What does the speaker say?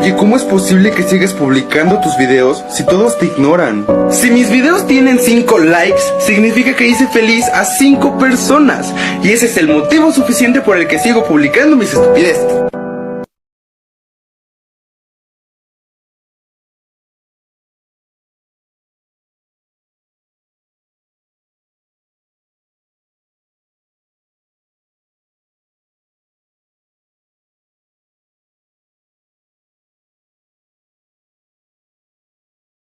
Oye, ¿cómo es posible que sigas publicando tus videos si todos te ignoran? Si mis videos tienen 5 likes, significa que hice feliz a 5 personas. Y ese es el motivo suficiente por el que sigo publicando mis estupideces.